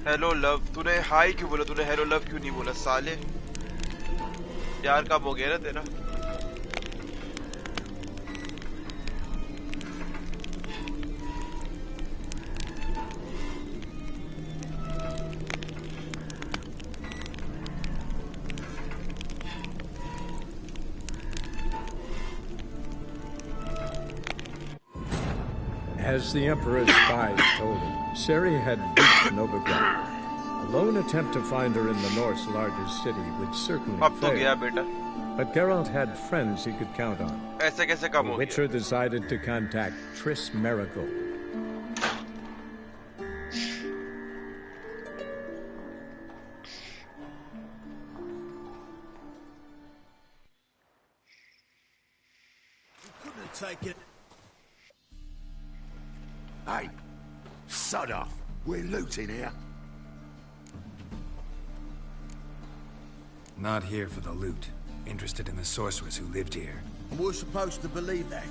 Hello love, तूने high क्यों बोला? तूने हेलो लव क्यों नहीं बोला साले? प्यार कब हो गया ना तेरा? As the Emperor's spies told him, Ciri had reached Novigrad. A lone attempt to find her in the North's largest city would certainly fail. But Geralt had friends he could count on. The Witcher decided to contact Triss Merigold. You couldn't have taken... Hey, sod off. We're looting here. Not here for the loot. Interested in the sorcerers who lived here. And we're supposed to believe that?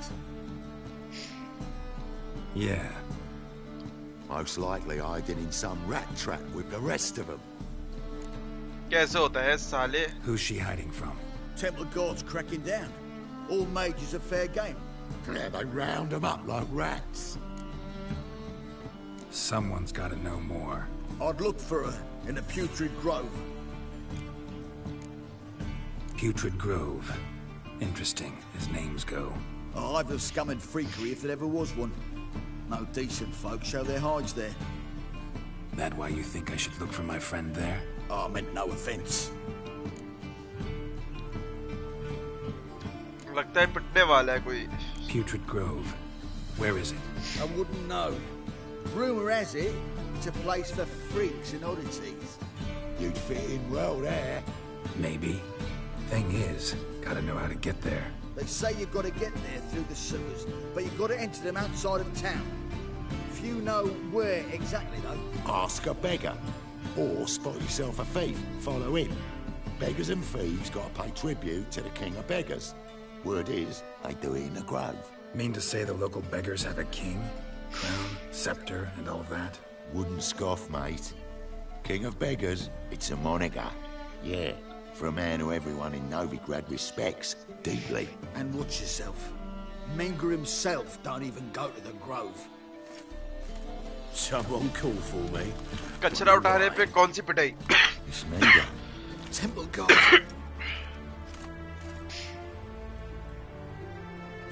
Yeah. Most likely hiding in some rat trap with the rest of them. कैसे होता है साले? Who's she hiding from? Temple Guards cracking down. All mages are fair game. Yeah, they round them up like rats. Someone's got to know more. I'd look for her in the Putrid Grove. Putrid Grove. Interesting, as names go. A hive of scum and freakery if there ever was one. No decent folk show their hides there. That why you think I should look for my friend there? Oh, I meant no offense. लगता है पिटने वाला है कोई. Putrid Grove. Where is it? I wouldn't know. Rumour has it, it's a place for freaks and oddities. You'd fit in well there. Maybe. Thing is, gotta know how to get there. They say you've got to get there through the sewers, but you've got to enter them outside of town. If you know where exactly, though... Ask a beggar. Or spot yourself a thief, follow him. Beggars and thieves got to pay tribute to the king of beggars. Word is, they do it in the grove. Mean to say the local beggars have a king? Crown, scepter, and all that? Wouldn't scoff, mate. King of beggars, it's a moniker. Yeah, for a man who everyone in Novigrad respects deeply. And watch yourself. Menger himself don't even go to the grove. Someone call for me. कचरा उठाने पे कौन सी पिटाई? It's Menger. Temple Guard.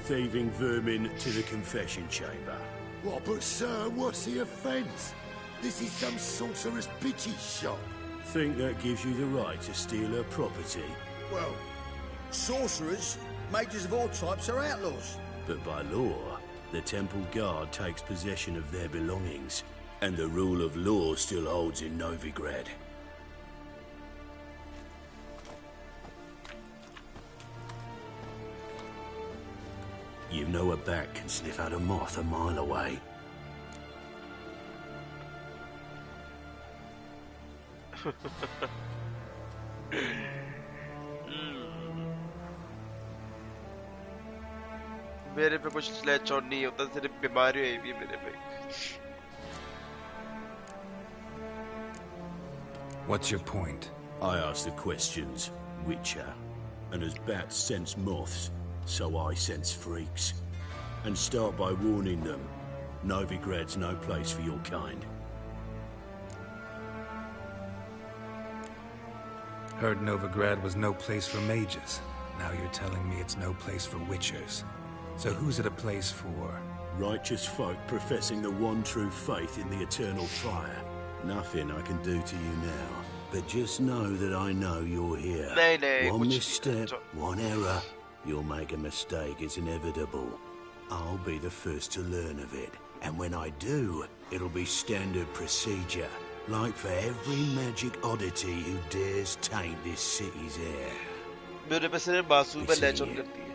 Thieving vermin to the confession chamber. What, but sir, what's the offence? This is some sorcerer's bitch's shop. Think that gives you the right to steal her property? Well, sorcerers, mages of all types are outlaws. But by law, the Temple Guard takes possession of their belongings, and the rule of law still holds in Novigrad. You know a bat can sniff out a moth a mile away. मेरे पे कुछ स्लेच on नहीं होता, सिर्फ बीमारी हुई भी मेरे पे. What's your point? I ask the questions, Witcher, and as bats sense moths, so I sense freaks. And start by warning them, Novigrad's no place for your kind. Heard Novigrad was no place for mages. Now you're telling me it's no place for witchers. So who's it a place for? Righteous folk professing the one true faith in the eternal fire. Nothing I can do to you now, but just know that I know you're here. One misstep, one error, you'll make a mistake, it's inevitable. I'll be the first to learn of it, and when I do, it'll be standard procedure, like for every magic oddity who dares taint this city's air. मेरे पे सिर्फ बासु पे latch on करती है.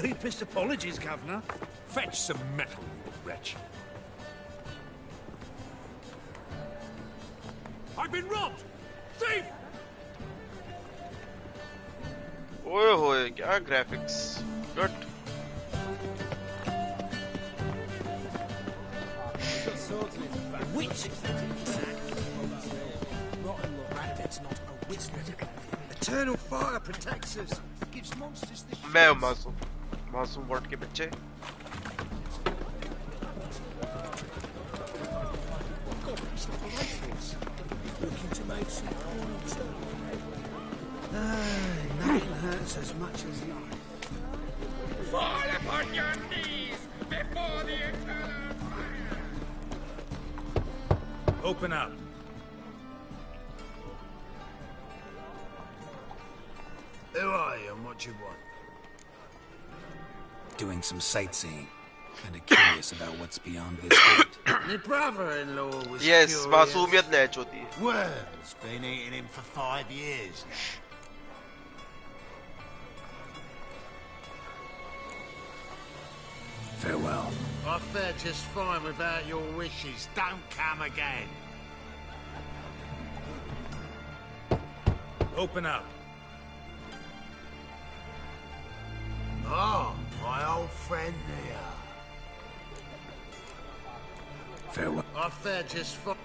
Deepest apologies, Governor. Fetch some metal, you wretch. I've been robbed! Thief! ओए होए क्या graphics. Good. Eternal fire protects us. Gives monsters the मैं हूँ मासूम वर्ड के बच्चे. looking to make some coins. Nothing hurts as much as life. Fall upon your knees before the eternal fire! Open up. Who are you and what you want? Doing some sightseeing. Kinda curious about what's beyond this gate. My brother-in-law was Yes, curious. मासूमियत नैच होती है. Worm's been eating him for 5 years now. Farewell. I fared just fine without your wishes. Don't come again. Open up. Oh, my old friend there. Farewell. I fared just fine.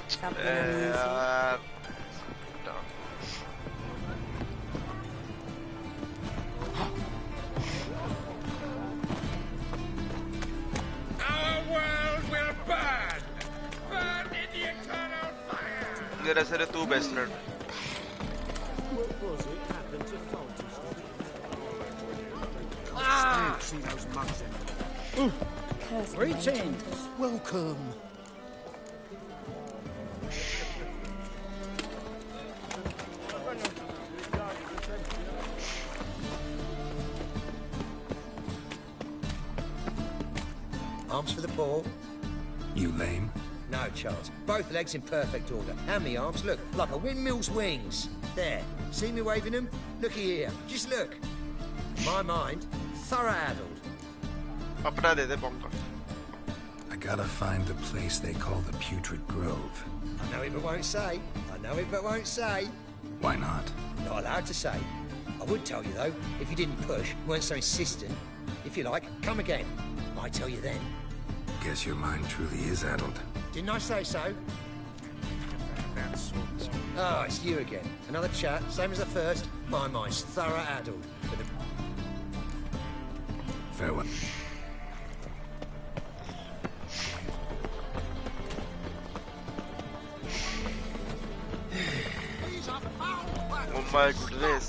Something unusual. Our world will burn! Burn in the eternal fire! मेरा sir तू best friend. What was it happened to Fontes? See those mugs in Greetings. Welcome. Arms for the poor. You lame? No chance. Both legs in perfect order. How many arms? Look, like a windmill's wings. There. See me waving them? Looky here. Just look. My mind, thorough-addled. अपना दे दे bomb. I gotta find the place they call the Putrid Grove. I know it but won't say. I know it but won't say. Why not? Not allowed to say. I would tell you, though, if you didn't push, weren't so insistent. If you like, come again. Might tell you then. Guess your mind truly is addled. Didn't I say so? Oh, it's you again. Another chat, same as the first. My mind's thorough-addled. But the... Farewell. Oh my goodness.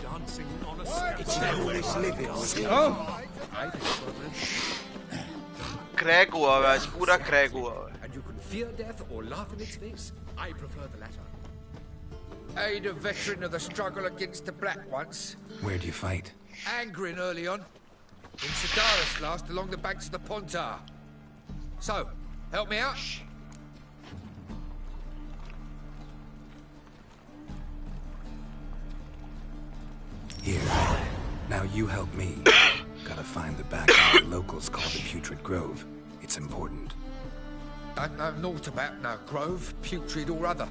Dancing on a It's all this living. Crack हुआ हुआ है आज पूरा crack हुआ हुआ है. And you can fear death or laugh in its face. I prefer the latter. Aid a veteran of the struggle against the Black once. Where'd you fight? Angering early on. In Sedaris last along the banks of the Pontar. So, help me out? Here. Now you help me. Gotta find the back of the locals call the Putrid Grove. It's important. Don't know naught about no grove, putrid or other.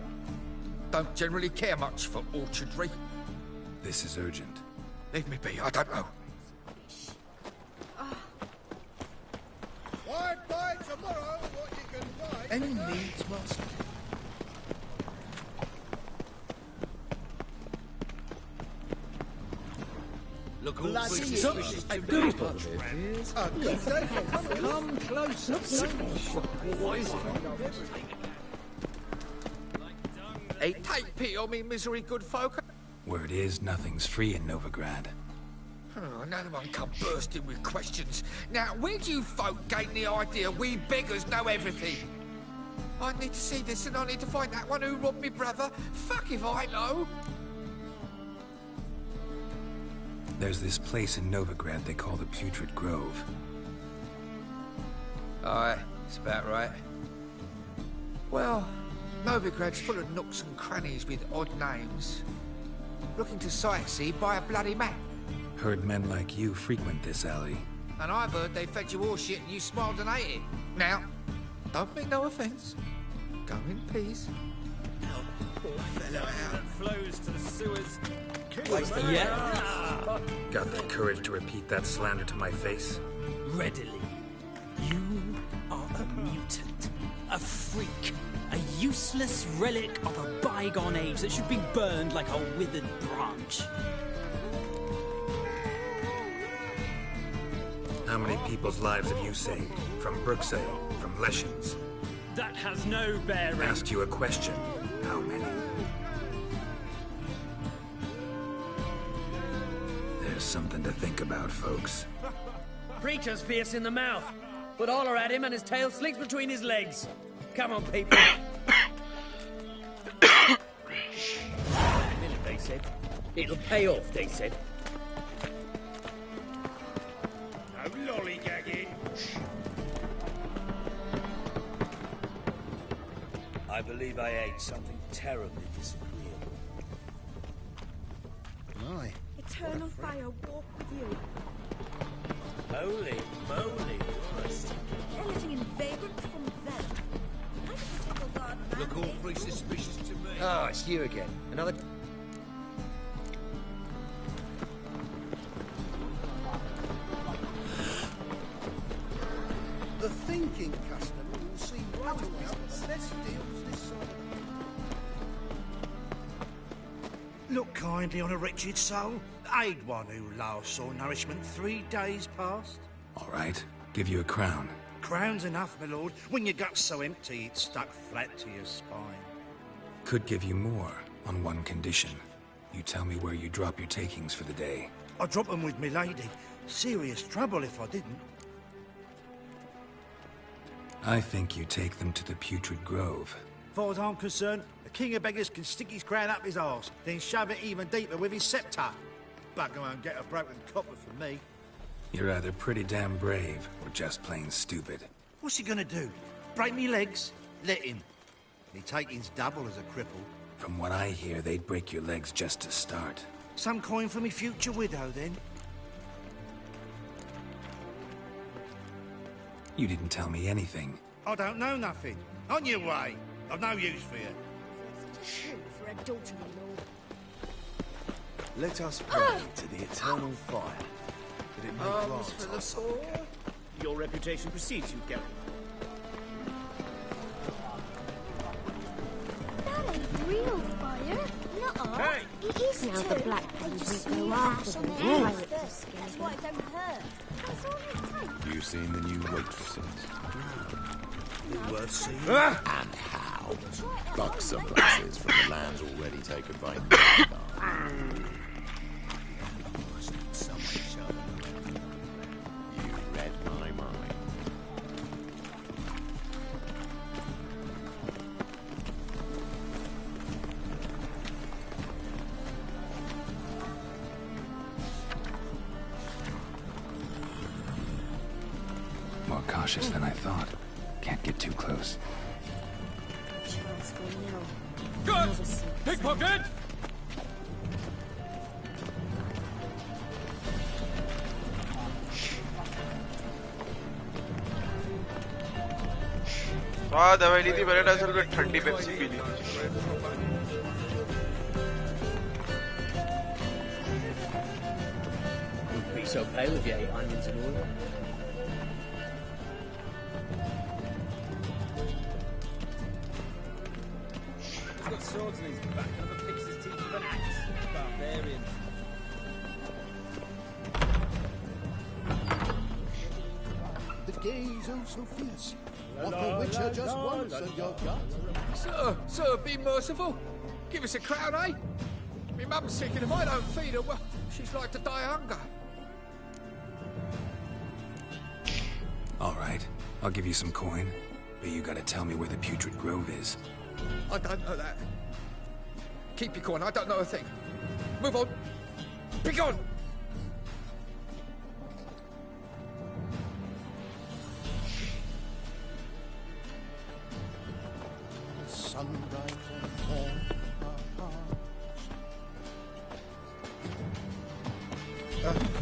Don't generally care much for orchardry. This is urgent. Leave me be, I don't know. Why buy tomorrow what you can buy? Any needs, master? Look, Come closer. Hey, take pity on me, misery good folk. Word is, nothing's free in Novigrad. Oh, another one come bursting with questions. Now, where do you folk gain the idea we beggars know everything? I need to see this and I need to find that one who robbed me brother. Fuck if I know. There's this place in Novigrad they call the Putrid Grove. Aye, it's about right. Well, Novigrad's full of nooks and crannies with odd names. Looking to sightsee by a bloody map. Heard men like you frequent this alley. And I've heard they fed you all shit and you smiled and ate it. Now, don't mean no offence. Go in peace. Oh, poor fellow out. Flows to the sewers. Yeah. Got the courage to repeat that slander to my face? Readily. You are a mutant. A freak. A useless relic of a bygone age that should be burned like a withered branch. How many people's lives have you saved? From Brooksale? From Leshens? That has no bearing. Asked you a question. How many? There's something to think about, folks. Preacher's fierce in the mouth, but holler at him and his tail slinks between his legs. Come on, people. A minute, they said. It'll pay off, they said. No lollygagging. I believe I ate something terribly disagreeable. My. Eternal fire walk with you. Holy moly, Christ. Anything in vagrant from them. Look all three suspicious to me. Oh, it's you again. Another... The thinking customer will see right away the best deals this side of Look kindly on a wretched soul. Aid one who last saw nourishment 3 days past. All right, give you a crown. Crown's enough, my lord, when your gut's so empty it's stuck flat to your spine. Could give you more, on one condition. You tell me where you drop your takings for the day. I'd drop them with me lady. Serious trouble if I didn't. I think you take them to the Putrid Grove. As far as I'm concerned, the king of beggars can stick his crown up his arse, then shove it even deeper with his scepter. Bugger won't get a broken copper from me. You're either pretty damn brave, or just plain stupid. What's he gonna do? Break me legs? Let him. Me taking's double as a cripple. From what I hear, they'd break your legs just to start. Some coin for me future widow, then? You didn't tell me anything. I don't know nothing. On your way. I've no use for you. For a daughter-in-law. Let us pray to the eternal fire, that it may grant for the us poor. Your reputation precedes you, Gary. That ain't real fire. Nuh-uh. Hey! It is now the black ones won't go after them. That's why it don't hurt. That's all it takes. You seen the new waitresses? Worth seeing. And how? Buxom lasses from the lands already taken by Northgard. You read my mind. More cautious than I thought. Can't get too close. Good! Pickpocket! दवाई ली थी मैंने असल में ठंडी Pepsi पी ली Wouldn't be so pale if you ate onions and oil. He's got swords in his back and never picks his teeth with an axe. Barbarian. The gaze oh so fierce. What the witcher just wants and you're got. Sir, be merciful. Give us a crown, eh? Me mum's sick and if I don't feed her, well, she's like to die of hunger. All right, I'll give you some coin, but you gotta tell me where the Putrid Grove is. I don't know that. Keep your coin, I don't know a thing. Move on. Be gone! Sunrise and warm our hearts.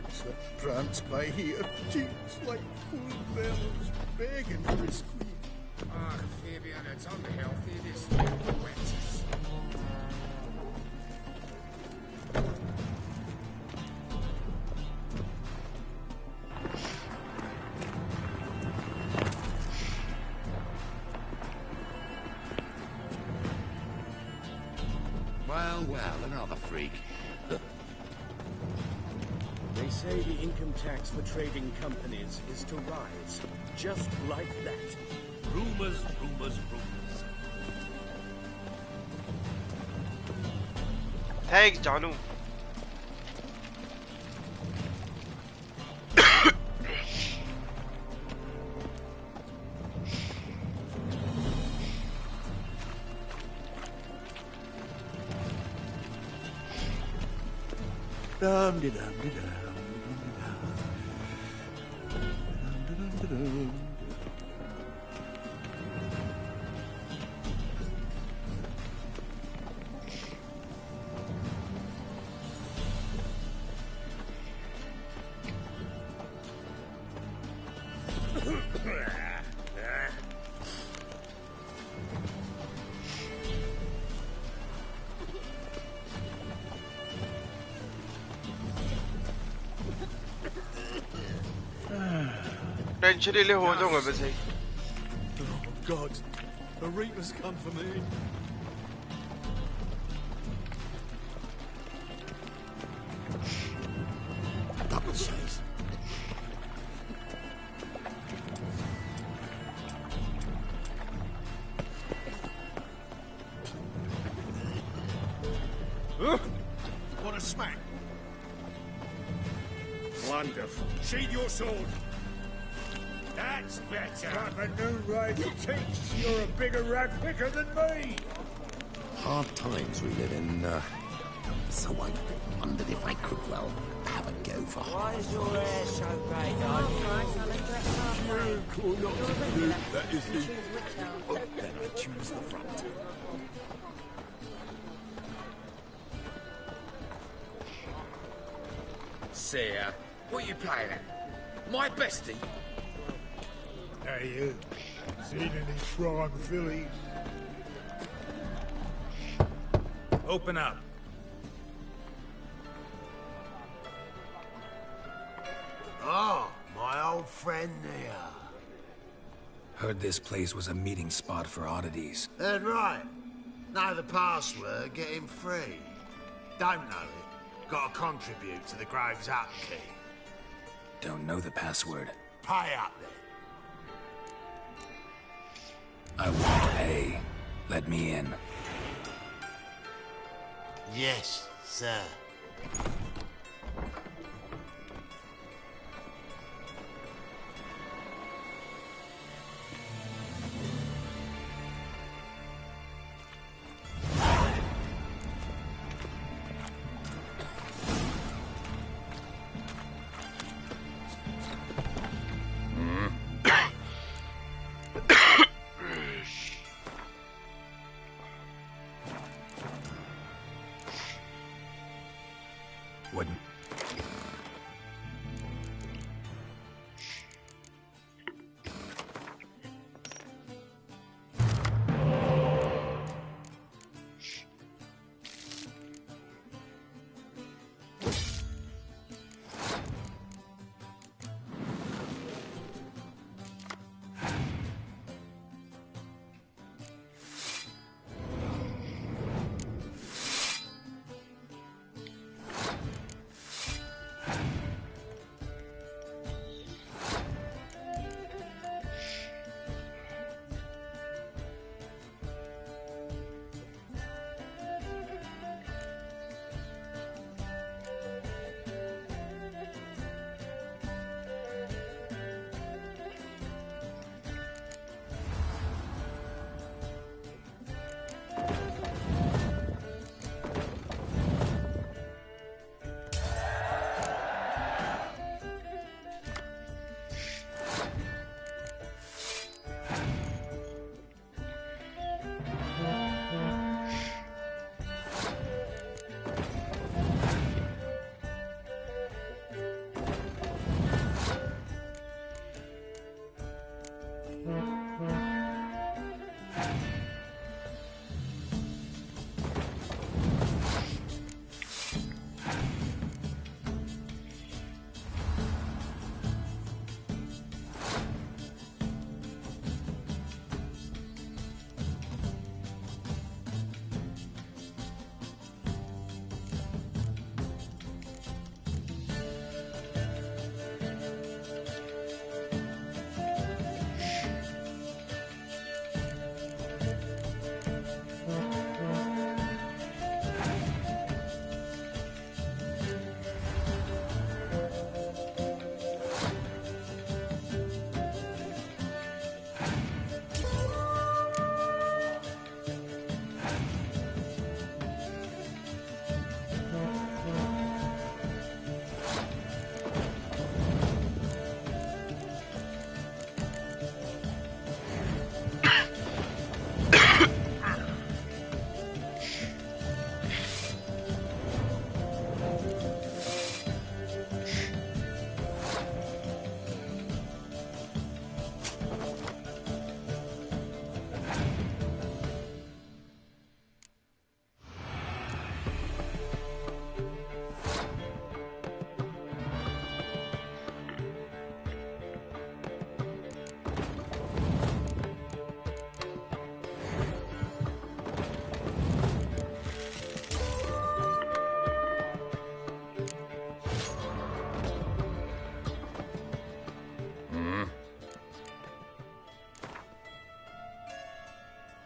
Boats that prance by here, cheeks like full bells, begging for a squeak. Ah, Fabian, it's unhealthy, this wetness. Well, another freak. They say the income tax for trading companies is to rise, just like that. Rumors, rumors, rumors. Thanks, Janu. Tension ले हो जाऊंगा वैसे। Oh God, the Reaper's come for me. Double chase. What a smack. Wonderful. Sheathe your sword. That's better. Got a new rage teach. You're a bigger rag picker than me. Hard times we live in, so I wondered if I could, well, have a go for Why is your hair so grey, That is the... Oh, then I choose the front. See ya. What are you playing at? My bestie? Hey, you. Seen any prime fillies? Open up. Oh, my old friend there. Heard this place was a meeting spot for oddities. That's right. Know the password, get him free. Don't know it, gotta contribute to the Grove's upkeep. Don't know the password. Pay up then. I won't pay. Let me in. Yes, sir.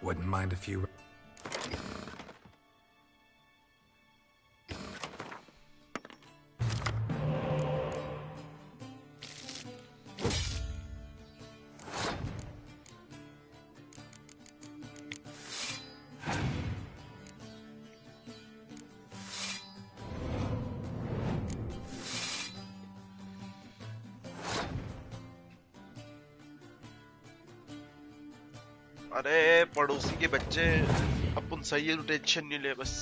Wouldn't mind a few... अरे पड़ोसी के बच्चे अपन सही है, tension नहीं ले बस।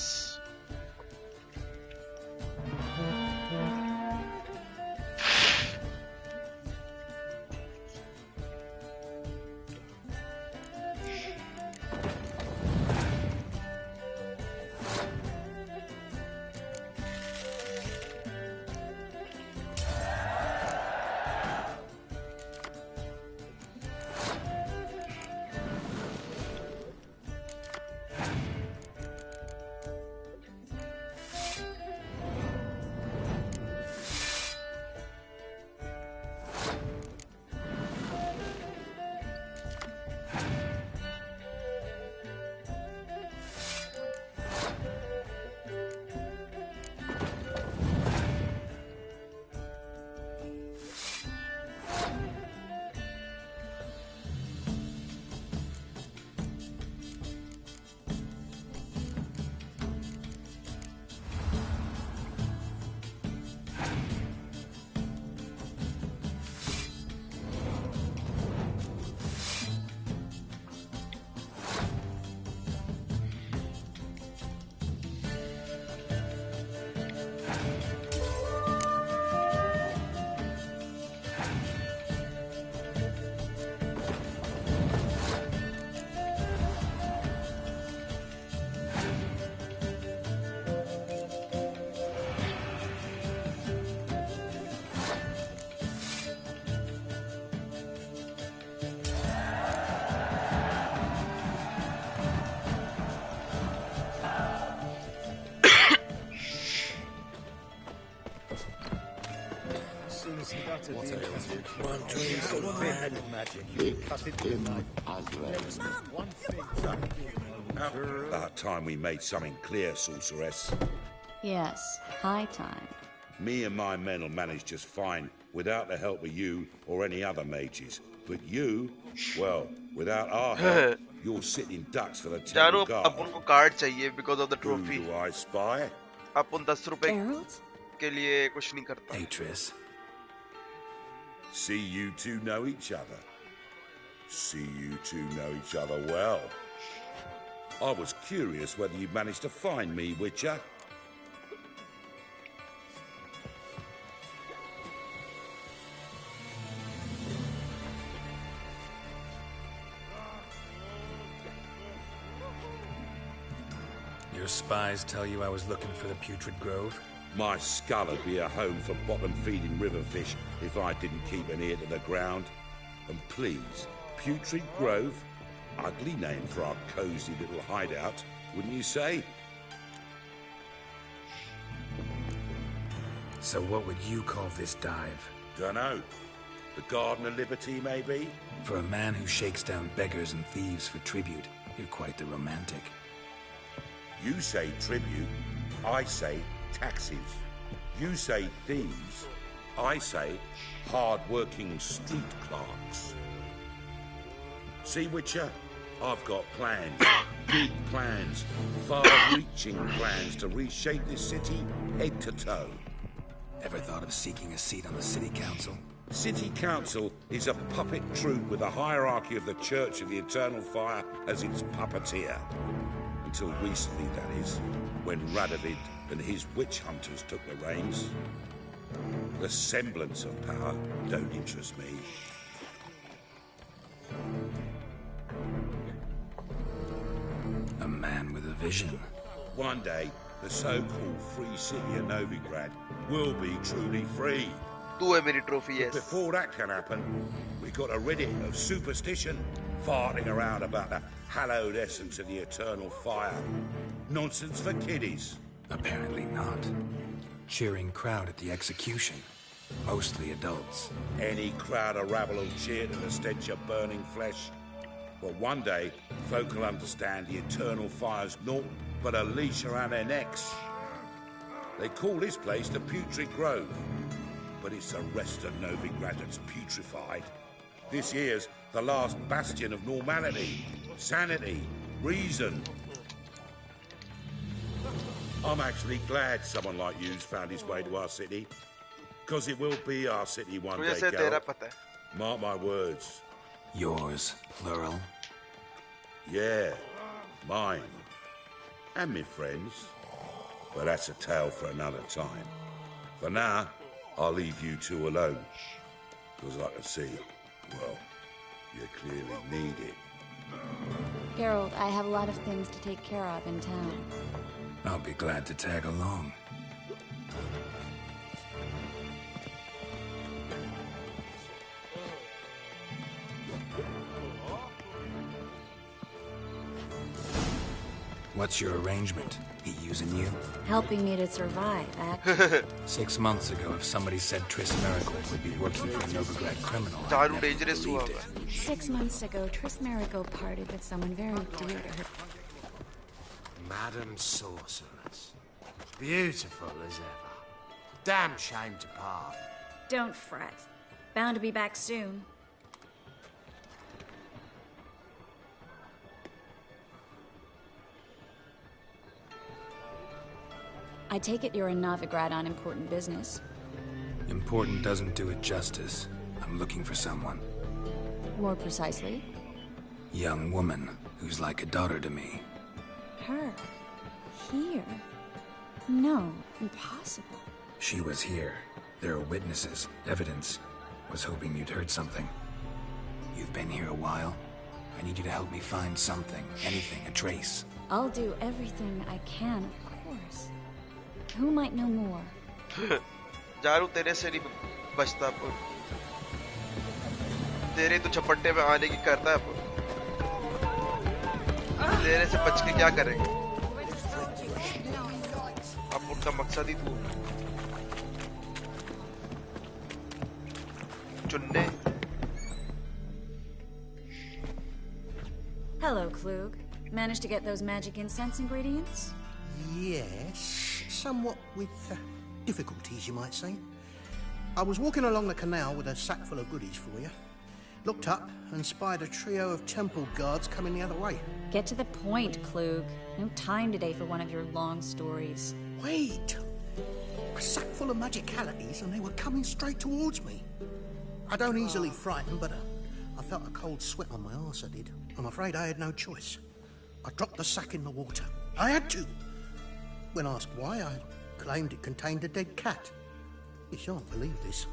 About time we made something clear, sorceress. Yes, high time. Me and my men will manage just fine without the help of you or any other mages. But you, well, without our help, you're sitting ducks for the temple guard. अपन को card चाहिए because of the trophy. Who do I spy? अपन 10 रुपए के लिए कुछ नहीं करता. Atris. See you two know each other. See you two know each other well. I was curious whether you'd managed to find me, Witcher. Your spies tell you I was looking for the Putrid Grove? My skull would be a home for bottom-feeding river fish if I didn't keep an ear to the ground. And please, Putrid Grove? Ugly name for our cozy little hideout, wouldn't you say? So what would you call this dive? Dunno. The Garden of Liberty, maybe? For a man who shakes down beggars and thieves for tribute, you're quite the romantic. You say tribute, I say taxes. You say thieves, I say hard-working street clerks. See, Witcher? I've got plans, big plans, far-reaching plans to reshape this city head to toe. Ever thought of seeking a seat on the city council? City council is a puppet troupe with a hierarchy of the Church of the Eternal Fire as its puppeteer. Until recently, that is, when Radovid and his witch hunters took the reins. The semblance of power don't interest me. A man with a vision. One day, the so-called free city of Novigrad will be truly free. तू है मेरी trophy, yes. But before that can happen, we got to rid it of superstition, farting around about the hallowed essence of the eternal fire. Nonsense for kiddies. Apparently not. Cheering crowd at the execution. Mostly adults. Any crowd of rabble will cheer to the stench of burning flesh. But one day, folk will understand the eternal fire's naught but a leash around their necks. They call this place the Putrid Grove, but it's the rest of Novigrad that's putrefied. This here's the last bastion of normality, sanity, reason. I'm actually glad someone like you's found his way to our city, because it will be our city one day, Geralt. Mark my words. Yours, plural? Yeah, mine. And me friends. But that's a tale for another time. For now, I'll leave you two alone. Because I can see, well, you clearly need it. Geralt, I have a lot of things to take care of in town. I'll be glad to tag along. What's your arrangement? He using you? Helping me to survive, actually. 6 months ago, if somebody said Triss Merigold would be working for a Novigrad criminal, I'd never believed it. 6 months ago, Triss Merigold parted with someone very dear to her. Madam Sorceress. Beautiful as ever. Damn shame to part. Don't fret. Bound to be back soon. I take it you're in Novigrad on important business. Important doesn't do it justice. I'm looking for someone. More precisely? Young woman who's like a daughter to me. Her? Here? No, impossible. She was here. There are witnesses, evidence. Was hoping you'd heard something. You've been here a while. I need you to help me find something, anything, a trace. I'll do everything I can, of course. Who might know more? जारू तेरे से नहीं बचता पुर तेरे तो छपट्टे में आने की करता है पुर तेरे से बच के क्या करेंगे अब उनका मकसद ही तू चुनने Hello, Klug. Managed to get those magic incense ingredients? Yes, somewhat with difficulties, you might say. I was walking along the canal with a sack full of goodies for you. Looked up and spied a trio of temple guards coming the other way. Get to the point, Klug. No time today for one of your long stories. Wait! A sack full of magicalities and they were coming straight towards me. I don't easily frighten, but I felt a cold sweat on my arse, I did. I'm afraid I had no choice. I dropped the sack in the water. I had to. When asked why, I claimed it contained a dead cat. You shan't believe this,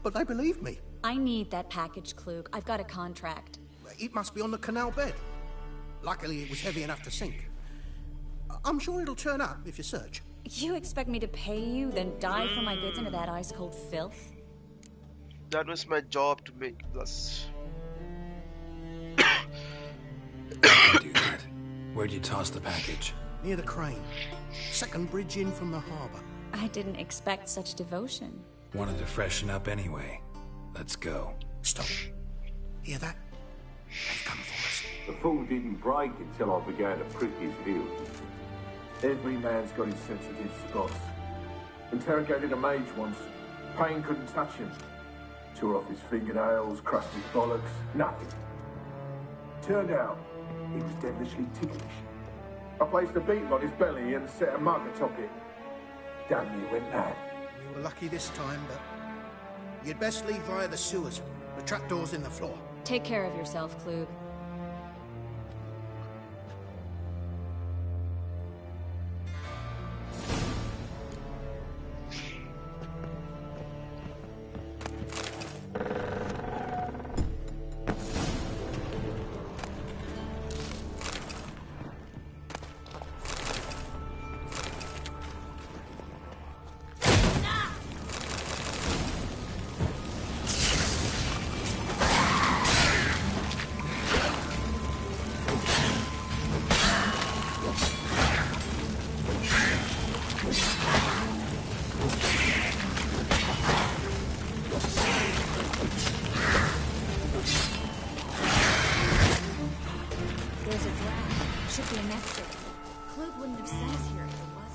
but they believed me. I need that package, Klug. I've got a contract. It must be on the canal bed. Luckily, it was heavy enough to sink. I'm sure it'll turn up if you search. You expect me to pay you, then dive for my goods into that ice-cold filth? That was my job to make this. Do that. Where'd you toss the package? Near the crane. Second bridge in from the harbour. I didn't expect such devotion. Wanted to freshen up anyway. Let's go. Stop. Hear that? They've come for us. The fool didn't break until I began to prick his heels. Every man's got his sensitive spots. Interrogated a mage once. Pain couldn't touch him. Tore off his fingernails, crushed his bollocks, nothing. Turned out, he was devilishly ticklish. I placed a beetle on his belly and set a mug atop it. Damn near went mad. We were lucky this time, but you'd best leave via the sewers. The trapdoor's in the floor. Take care of yourself, Klug.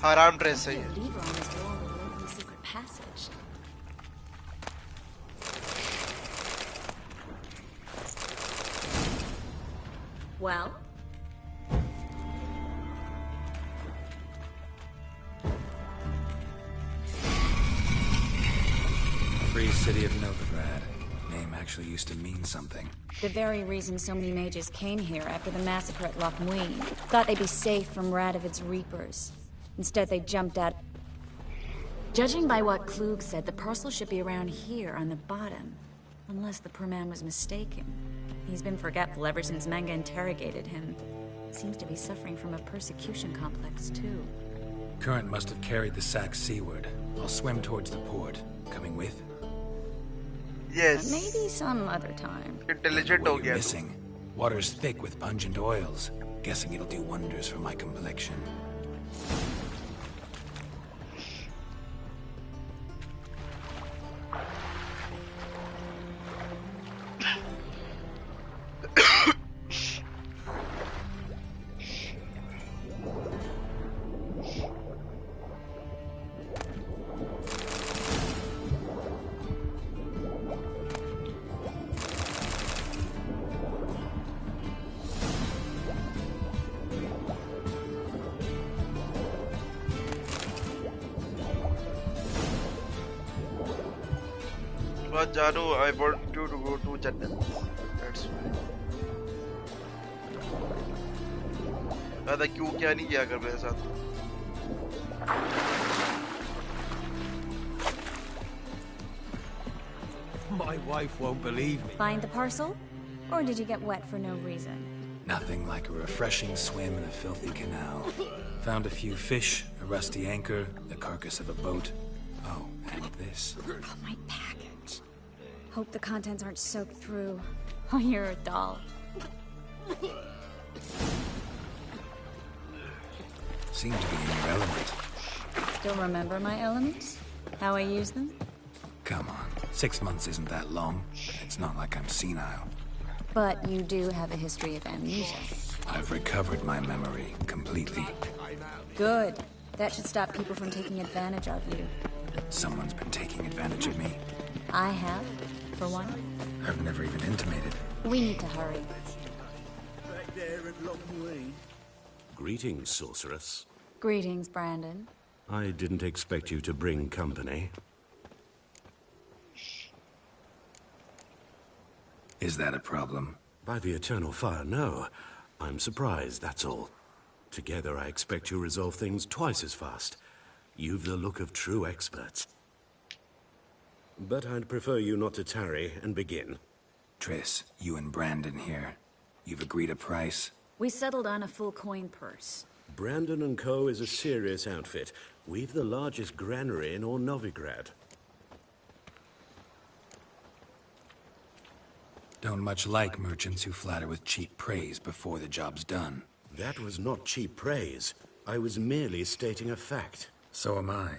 आराम dress है ये. Lever on his wall and open the secret passage. Well? Free city of Novigrad. Name actually used to mean something. The very reason so many mages came here after the massacre at Loch Muin. Thought they'd be safe from Radovid's reapers. Instead, they jumped out. Judging by what Klug said, the parcel should be around here on the bottom. Unless the poor man was mistaken. He's been forgetful ever since Manga interrogated him. Seems to be suffering from a persecution complex, too. Current must have carried the sack seaward. I'll swim towards the port. Coming with? Yes. Maybe some other time. Intelligent What ho you're gaya. missing. Water's thick with pungent oils. Guessing it'll do wonders for my complexion. But Janu, I want you to go to Jannat. That's why. दादा क्यों क्या नहीं किया कर मेरे साथ? My wife won't believe me. Find the parcel? Or did you get wet for no reason? Nothing like a refreshing swim in a filthy canal. Found a few fish, a rusty anchor, the carcass of a boat. Oh, and this. Oh, my package. Hope the contents aren't soaked through. Oh, you're a doll. Seem to be in your element. Still remember my elements? How I use them? Come on, 6 months isn't that long. It's not like I'm senile. But you do have a history of amnesia. I've recovered my memory completely. Good. That should stop people from taking advantage of you. Someone's been taking advantage of me. I have, for one. I've never even intimated. We need to hurry. Back there at Loch Muin. Greetings, sorceress. Greetings, Brandon. I didn't expect you to bring company. Is that a problem? By the eternal fire, no. I'm surprised, that's all. Together, I expect you resolve things twice as fast. You've the look of true experts. But I'd prefer you not to tarry and begin. Triss, you and Brandon here. You've agreed a price? We settled on a full coin purse. Brandon and Co. is a serious outfit. We've the largest granary in all Novigrad. Don't much like merchants who flatter with cheap praise before the job's done. That was not cheap praise. I was merely stating a fact. So am I.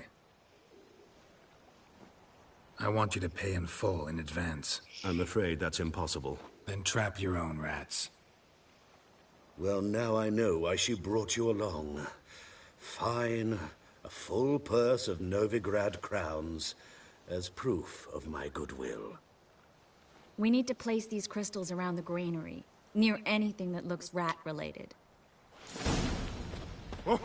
I want you to pay in full in advance. I'm afraid that's impossible. Then trap your own rats. Well, now I know why she brought you along. Fine. A full purse of Novigrad crowns as proof of my goodwill. We need to place these crystals around the granary, near anything that looks rat-related. Oh.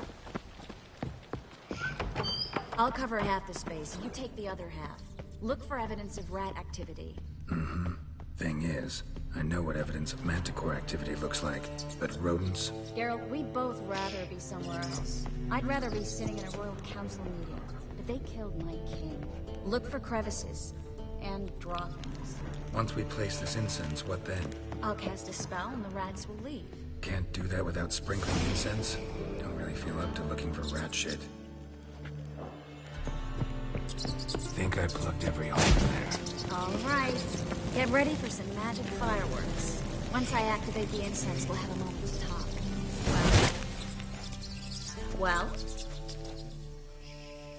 I'll cover half the space, you take the other half. Look for evidence of rat activity. Mm-hmm. Thing is, I know what evidence of manticore activity looks like, but rodents? Geralt, we'd both rather be somewhere else. I'd rather be sitting in a royal council meeting, but they killed my king. Look for crevices, and draw things. Once we place this incense, what then? I'll cast a spell and the rats will leave. Can't do that without sprinkling incense? Don't really feel up to looking for rat shit. Think I plugged every hole in there. All right. Get ready for some magic fireworks. Once I activate the incense, we'll have a moment to talk. Well?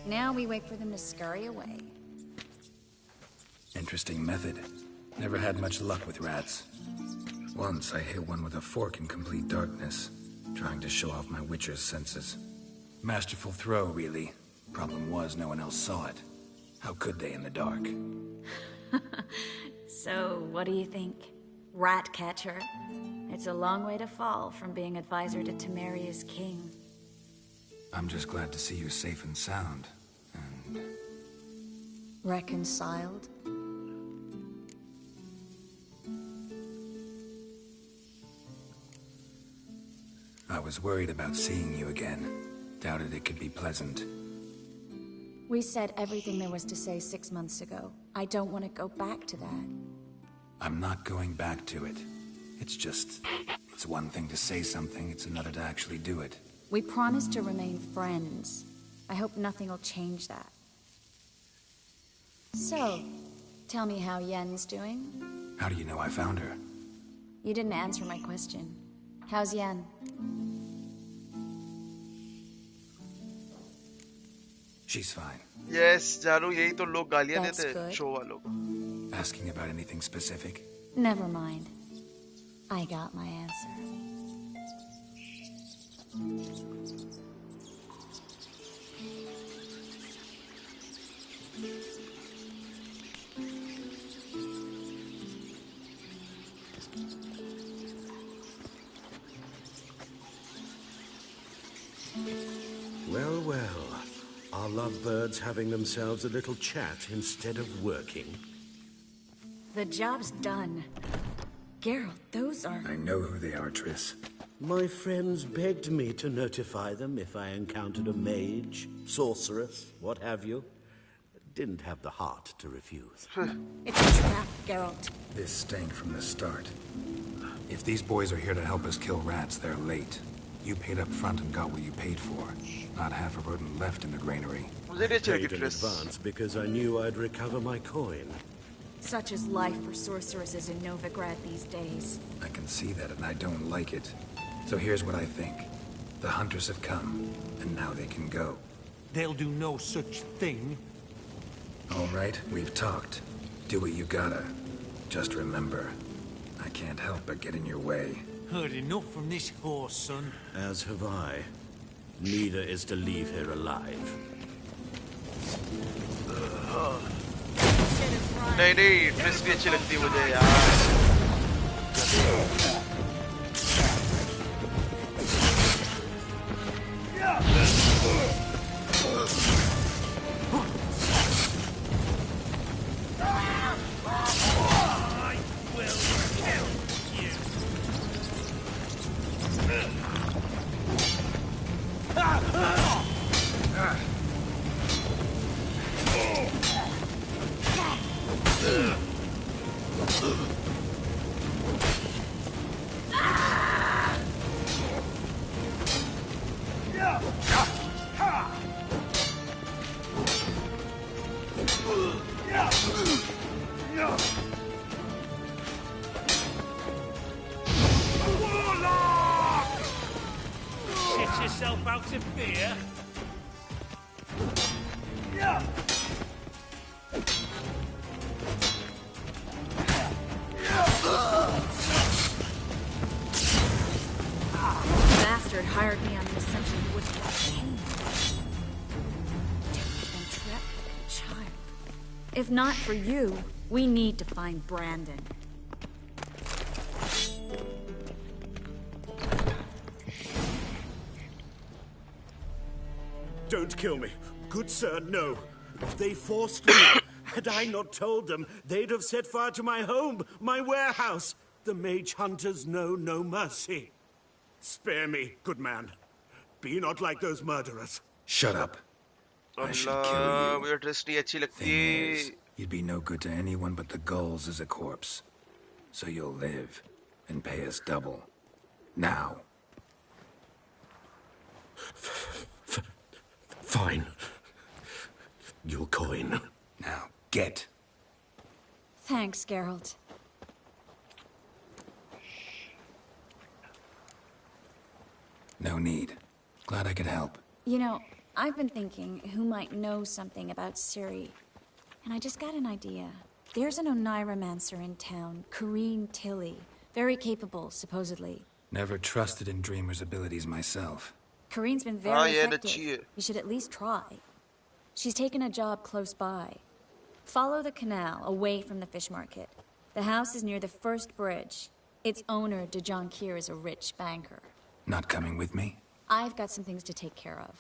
Now we wait for them to scurry away. Interesting method. Never had much luck with rats. Once I hit one with a fork in complete darkness, trying to show off my witcher's senses. Masterful throw, really. Problem was, no one else saw it. How could they in the dark? So, what do you think? Rat catcher? It's a long way to fall from being advisor to Temeria's king. I'm just glad to see you safe and sound. And... reconciled? I was worried about seeing you again. Doubted it could be pleasant. We said everything there was to say 6 months ago. I don't want to go back to that. I'm not going back to it. It's just... it's one thing to say something, it's another to actually do it. We promised to remain friends. I hope nothing will change that. So, tell me how Yen's doing? How do you know I found her? You didn't answer my question. How's Yen? She's fine. Yes, Jaru, यही तो लोग गालियाँ देते हैं show वालों को. Asking about anything specific? Never mind. I got my answer. Well, well. Are lovebirds having themselves a little chat instead of working? The job's done. Geralt, those are... I know who they are, Triss. My friends begged me to notify them if I encountered a mage, sorceress, what have you. Didn't have the heart to refuse. It's a trap, Geralt. This stank from the start. If these boys are here to help us kill rats, they're late. You paid up front and got what you paid for. Not half a rodent left in the granary. I paid in advance because I knew I'd recover my coin. Such is life for sorceresses in Novigrad these days. I can see that, and I don't like it. So here's what I think. The hunters have come, and now they can go. They'll do no such thing. All right, we've talked. Do what you gotta. Just remember, I can't help but get in your way. Heard enough from this horse, son. As have I. Neither is to leave here alive. नहीं tris भी अच्छी लगती है मुझे यार. Shit yourself out of fear. Bastard hired me on the assumption he wouldn't get paid. And trapped like a child. If not for you, we need to find Brandon. Don't kill me. Good sir, no. They forced me. Had I not told them, they'd have set fire to my home, my warehouse. The mage hunters know no mercy. Spare me, good man. Be not like those murderers. Shut up. I should kill you. Thing is, you'd be no good to anyone but the gulls as a corpse. So you'll live and pay us double. Now. Fine. Your coin. Now, get. Thanks, Geralt. No need. Glad I could help. You know, I've been thinking who might know something about Ciri. And I just got an idea. There's an Oneiromancer in town, Corrine Tilly. Very capable, supposedly. Never trusted in Dreamer's abilities myself. Corinne's been very effective. You should at least try. She's taken a job close by. Follow the canal away from the fish market. The house is near the first bridge. Its owner, DeJohn Keir, is a rich banker. Not coming with me? I've got some things to take care of.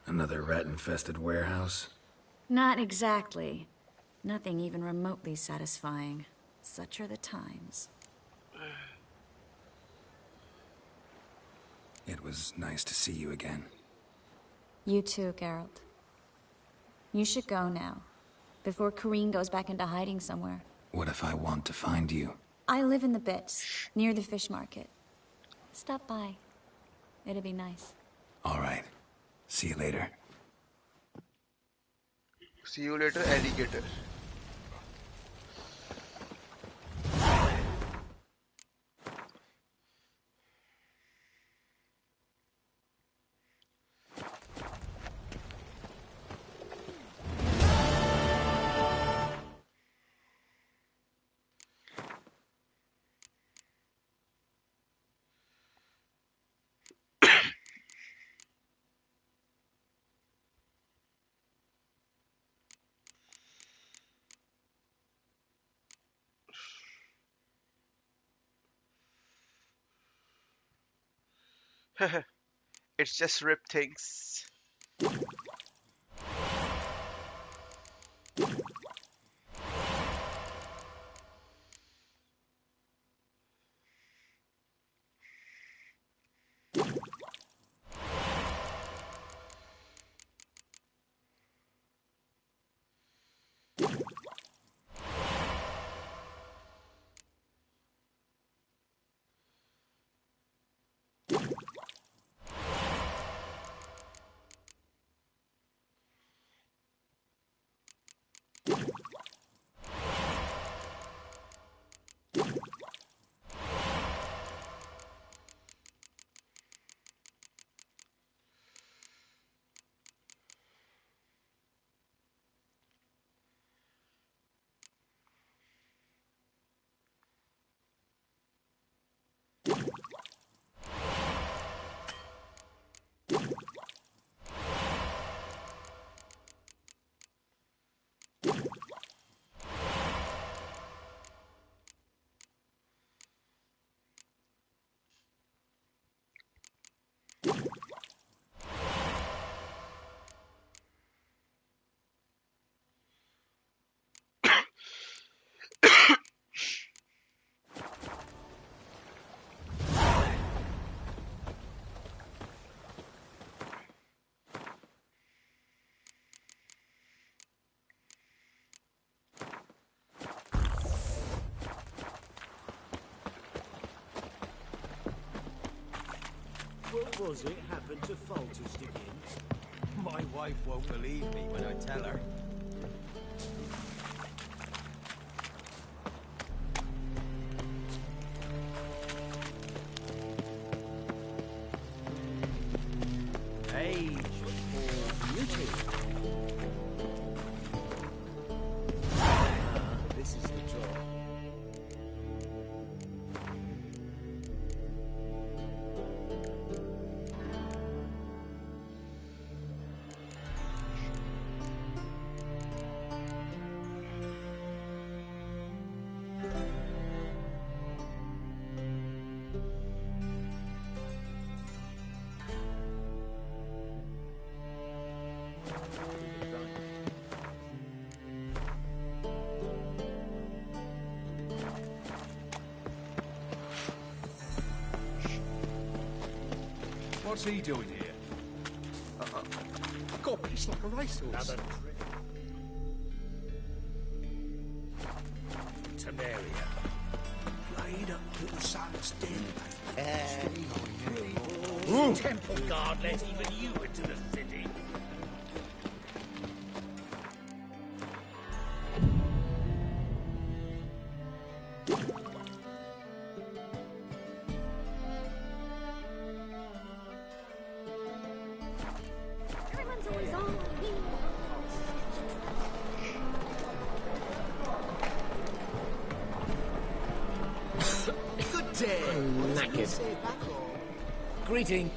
Another rat-infested warehouse? Not exactly. Nothing even remotely satisfying. Such are the times. It was nice to see you again. You too, Geralt. You should go now, before Corinne goes back into hiding somewhere. What if I want to find you? I live in the bits, near the fish market. Stop by. It'd be nice. All right. See you later. See you later, alligator. It's just rip things. What was it happened to Falter's diggings? My wife won't believe me when I tell her. Age or beauty? This is the job. What's he doing here? God, but it's like a racehorse. Temeria. Played up to the sun's den. Temple guard let even you into the city. Greeting.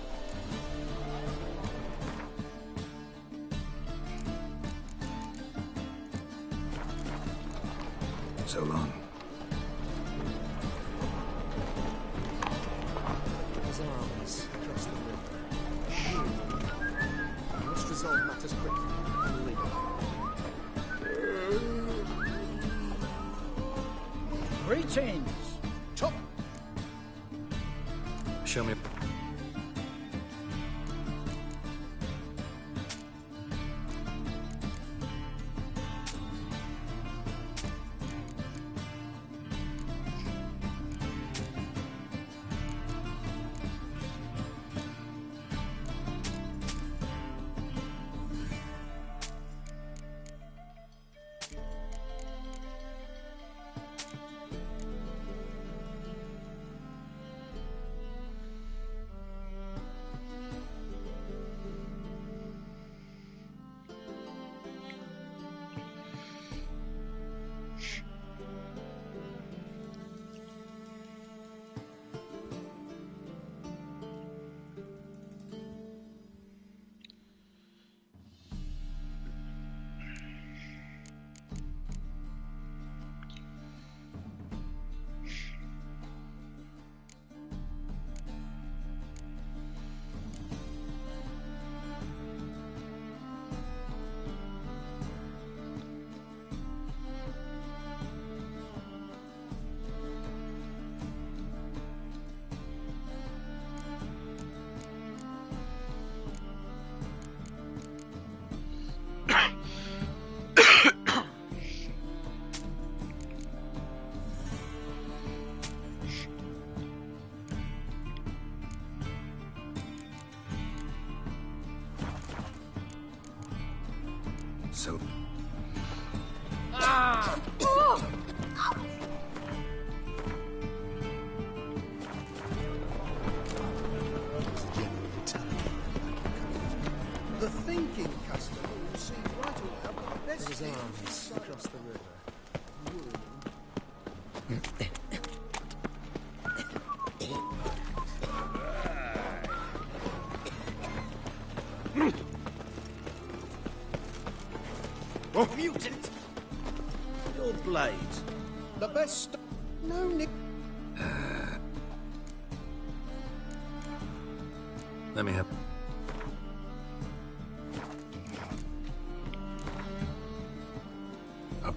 solve matters quickly. Greetings. Top. Show me. So... Ah! The thinking customer will see right away up the best His arms across the river. Mutant! Your blade. The best... No, Nick. Let me have... Up.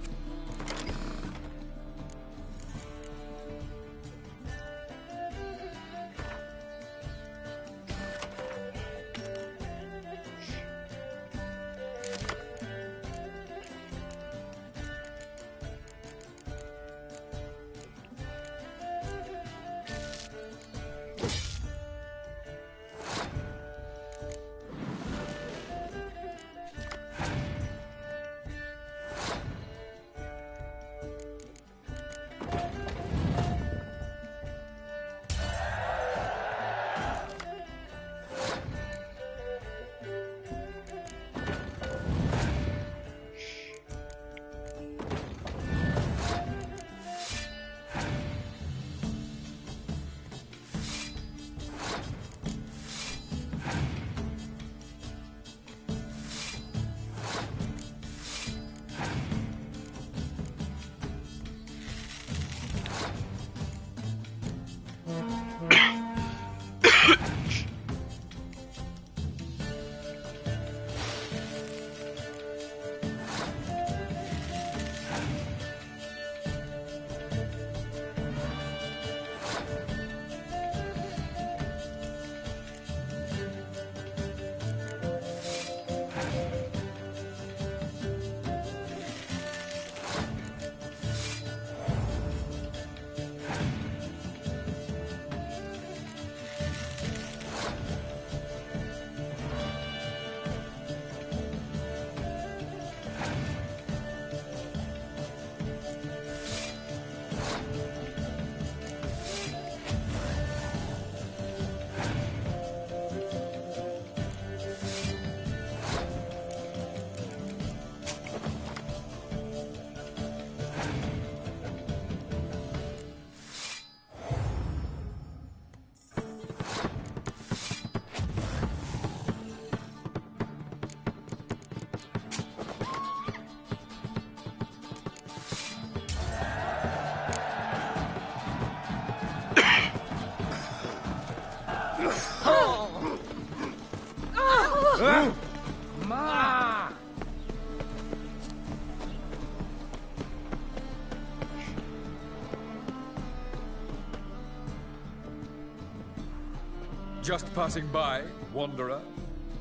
Just passing by, wanderer?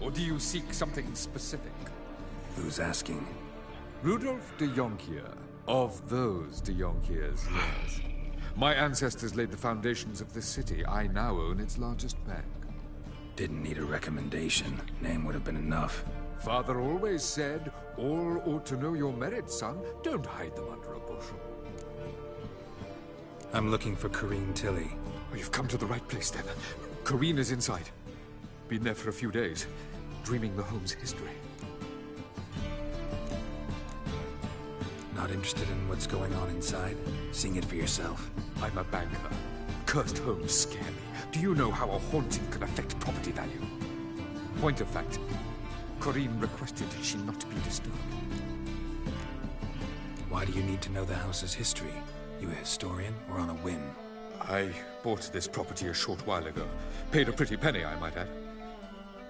Or do you seek something specific? Who's asking? Rudolf de Jonkier. Of those de Jonkiers, yes. My ancestors laid the foundations of this city. I now own its largest bank. Didn't need a recommendation. Name would have been enough. Father always said, all ought to know your merits, son. Don't hide them under a bushel. I'm looking for Corrine Tilly. Oh, you've come to the right place, then. Corrine is inside. Been there for a few days, dreaming the home's history. Not interested in what's going on inside? Seeing it for yourself? I'm a banker. Cursed homes scare me. Do you know how a haunting can affect property value? Point of fact, Corrine requested she not be disturbed. Why do you need to know the house's history? You a historian or on a whim? I bought this property a short while ago. Paid a pretty penny, I might add.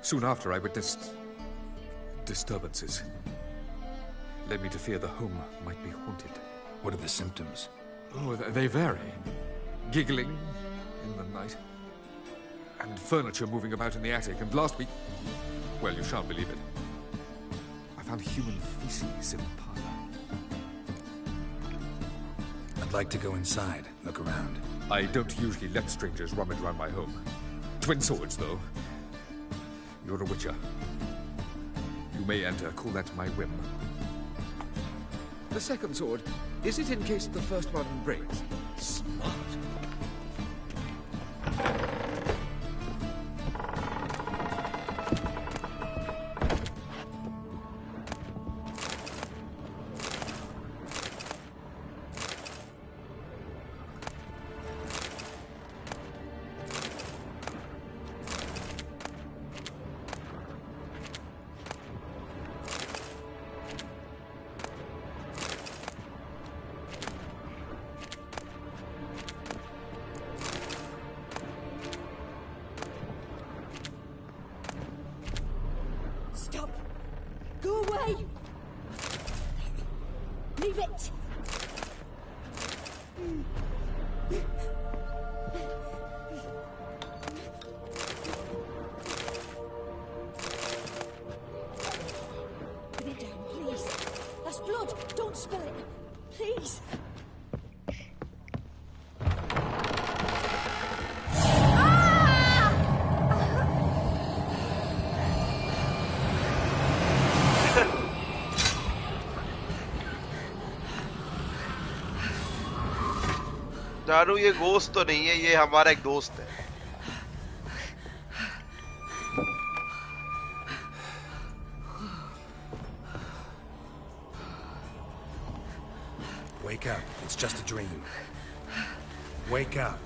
Soon after, I witnessed disturbances. Led me to fear the home might be haunted. What are the symptoms? Oh, they vary. Giggling in the night. And furniture moving about in the attic. And last week... well, you shan't believe it. I found human feces in the parlor. I'd like to go inside, look around. I don't usually let strangers rummage around my home. Twin swords, though. You're a witcher. You may enter, call that my whim. The second sword, is it in case the first one breaks? Smart. दारू ये गोश्त तो नहीं है, ये हमारा एक दोस्त है. Wake up. It's just a dream. Wake up.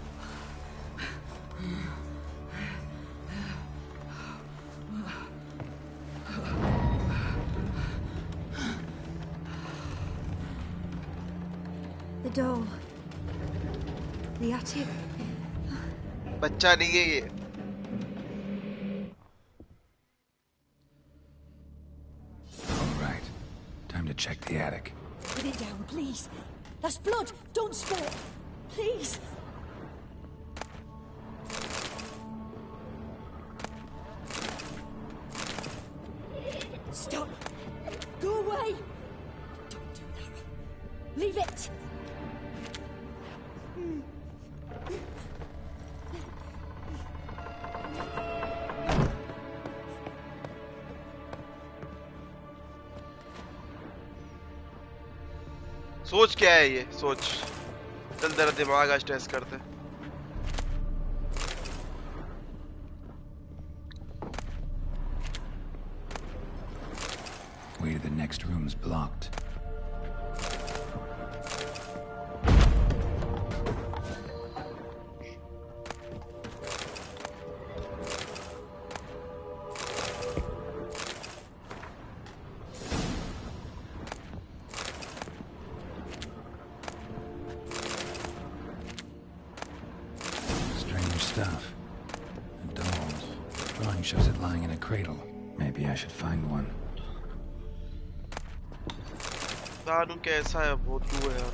The door. The attic. बच्चा नहीं है ये. All right. Time to check the attic. Put it down, please. That's blood. Don't spill it. Please. Stop. Go away. Don't do that. Leave it. सोच क्या है ये? सोच चल तेरा दिमाग आज टेस्ट करते. Way to the next room's blocked. दारू कैसा है? बहुत है यार.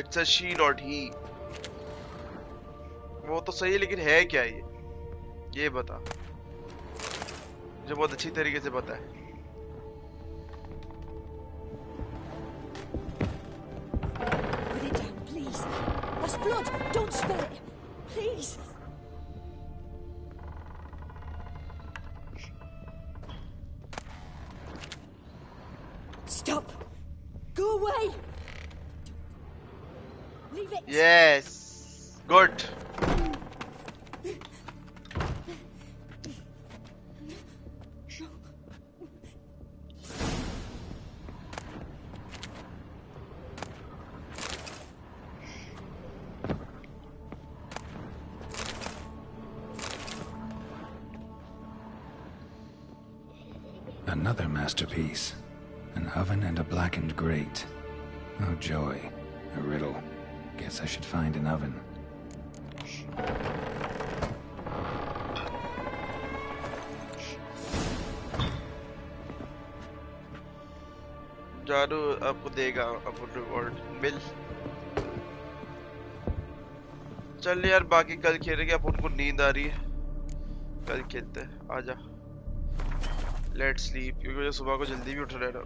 इट्स अ शी नॉट ही। वो तो सही है लेकिन है क्या ये बता, मुझे बहुत अच्छी तरीके से पता है। Put it down, please. That's blood. Don't spill it. Please. Stop. Go away. Leave it. Yes. Good. Another masterpiece. An oven and a blackened grate. Oh joy. A riddle. Guess I should find an oven. जादू आपको देगा अपन reward मिल। चल यार बाकी कल खेलेंगे, अब उनको नींद आ रही है, कल खेलते हैं। आजा लेट्स स्लीप, क्योंकि मुझे सुबह को जल्दी भी उठना है ना।